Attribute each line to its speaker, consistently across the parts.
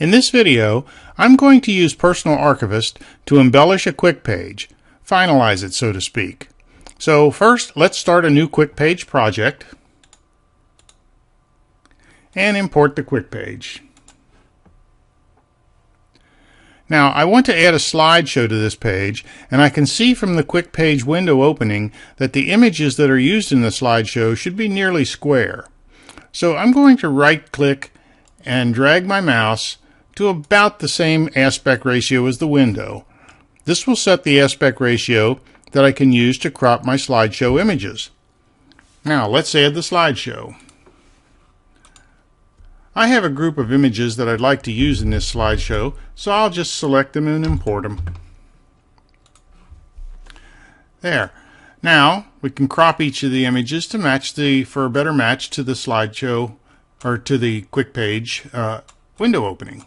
Speaker 1: In this video, I'm going to use Personal Archivist to embellish a quick page, finalize it so to speak. So first, let's start a new quick page project and import the quick page. Now I want to add a slideshow to this page, and I can see from the quick page window opening that the images that are used in the slideshow should be nearly square. So I'm going to right click and drag my mouse to about the same aspect ratio as the window. This will set the aspect ratio that I can use to crop my slideshow images. Now let's add the slideshow. I have a group of images that I'd like to use in this slideshow, so I'll just select them and import them. There. Now we can crop each of the images to match for a better match to the slideshow or to the quick page window opening.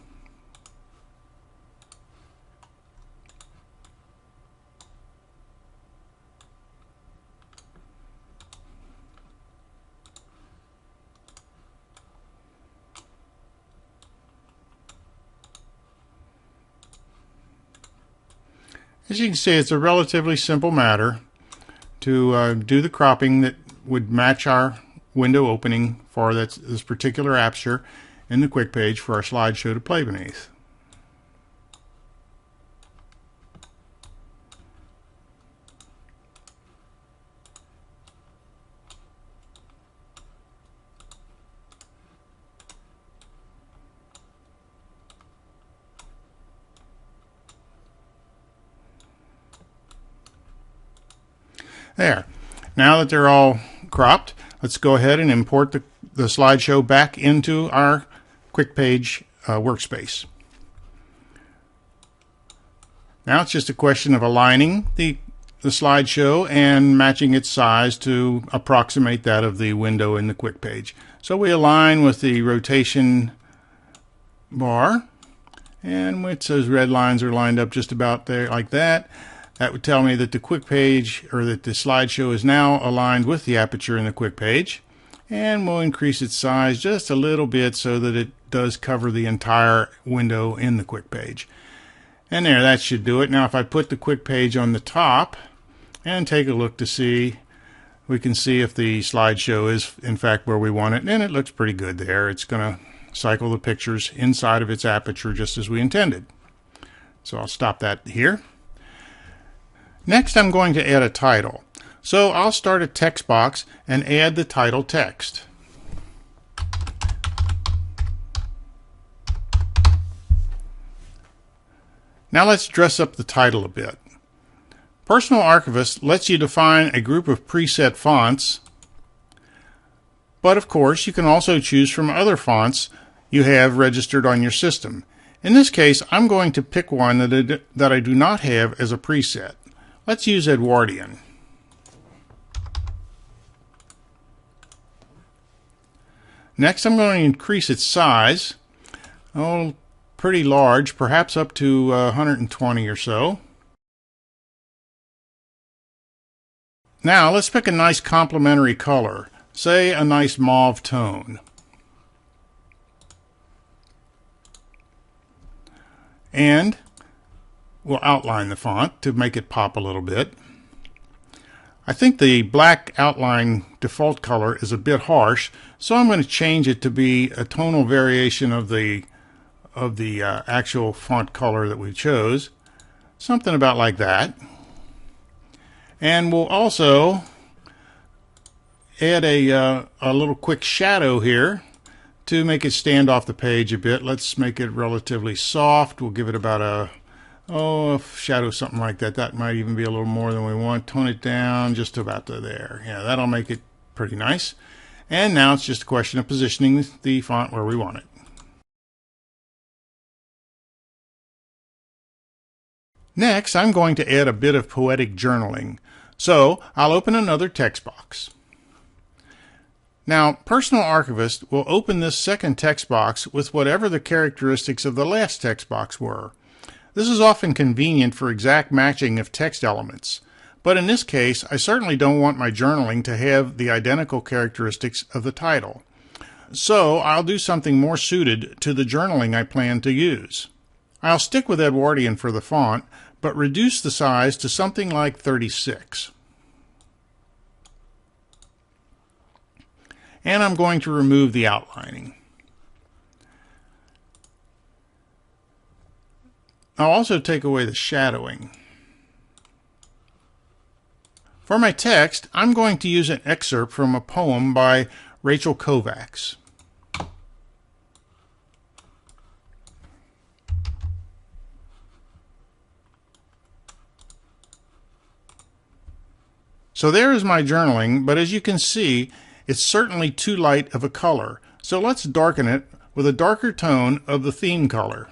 Speaker 1: As you can see, it's a relatively simple matter to do the cropping that would match our window opening for this particular aperture in the quick page for our slideshow to play beneath. There. Now that they're all cropped, let's go ahead and import the slideshow back into our quick page workspace. Now it's just a question of aligning the slideshow and matching its size to approximate that of the window in the quick page. So we align with the rotation bar, and with those red lines are lined up just about there like that. That would tell me that the quick page, or that the slideshow, is now aligned with the aperture in the quick page, and we'll increase its size just a little bit so that it does cover the entire window in the quick page. And there, that should do it. Now if I put the quick page on the top and take a look to see, we can see if the slideshow is in fact where we want it, and it looks pretty good there. It's going to cycle the pictures inside of its aperture just as we intended. So I'll stop that here. Next, I'm going to add a title. So I'll start a text box and add the title text. Now let's dress up the title a bit. Personal Archivist lets you define a group of preset fonts, but of course you can also choose from other fonts you have registered on your system. In this case, I'm going to pick one that I do not have as a preset. Let's use Edwardian. Next, I'm going to increase its size, pretty large, perhaps up to 120 or so. Now, let's pick a nice complementary color, say a nice mauve tone. And we'll outline the font to make it pop a little bit. I think the black outline default color is a bit harsh, so I'm going to change it to be a tonal variation of the actual font color that we chose. Something about like that. And we'll also add a little quick shadow here to make it stand off the page a bit. Let's make it relatively soft. We'll give it about a shadow, something like that. That might even be a little more than we want. Tone it down just about to there. Yeah, that'll make it pretty nice. And now it's just a question of positioning the font where we want it. Next, I'm going to add a bit of poetic journaling. So I'll open another text box. Now, Personal Archivist will open this second text box with whatever the characteristics of the last text box were. This is often convenient for exact matching of text elements, but in this case I certainly don't want my journaling to have the identical characteristics of the title. So I'll do something more suited to the journaling I plan to use. I'll stick with Edwardian for the font, but reduce the size to something like 36. And I'm going to remove the outlining. I'll also take away the shadowing. For my text, I'm going to use an excerpt from a poem by Rachel Kovacs. So there is my journaling, but as you can see, it's certainly too light of a color. So let's darken it with a darker tone of the theme color.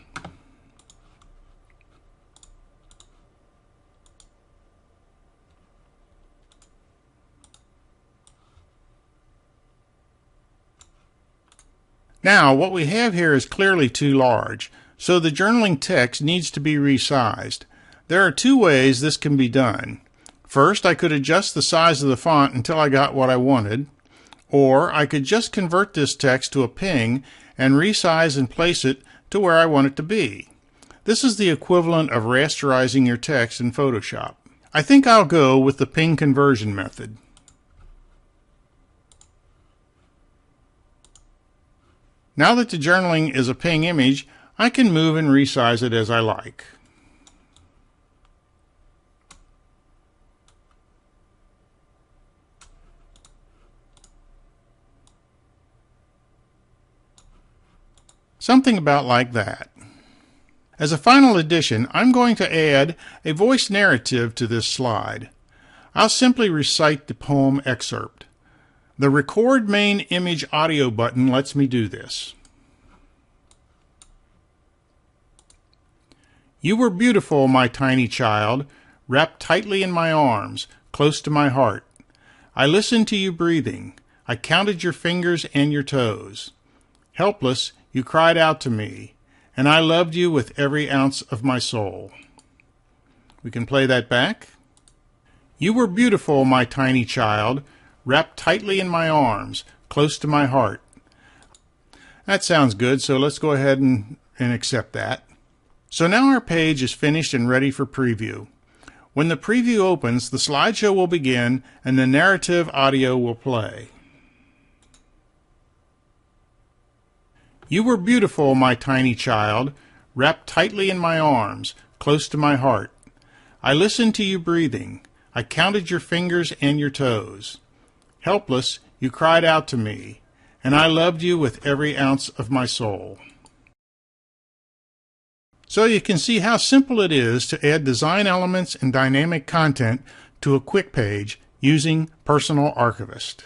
Speaker 1: Now, what we have here is clearly too large, so the journaling text needs to be resized. There are two ways this can be done. First, I could adjust the size of the font until I got what I wanted, or I could just convert this text to a ping and resize and place it to where I want it to be. This is the equivalent of rasterizing your text in Photoshop. I think I'll go with the ping conversion method. Now that the journaling is a ping image, I can move and resize it as I like. Something about like that. As a final addition, I'm going to add a voice narrative to this slide. I'll simply recite the poem excerpt. The Record Main Image audio button lets me do this. You were beautiful, my tiny child, wrapped tightly in my arms, close to my heart. I listened to you breathing. I counted your fingers and your toes. Helpless, you cried out to me, and I loved you with every ounce of my soul. We can play that back. You were beautiful, my tiny child, wrapped tightly in my arms, close to my heart. That sounds good, so let's go ahead and accept that. So now our page is finished and ready for preview. When the preview opens, the slideshow will begin and the narrative audio will play. You were beautiful, my tiny child, wrapped tightly in my arms, close to my heart. I listened to you breathing. I counted your fingers and your toes. Helpless, you cried out to me, and I loved you with every ounce of my soul. So you can see how simple it is to add design elements and dynamic content to a quick page using Personal Archivist.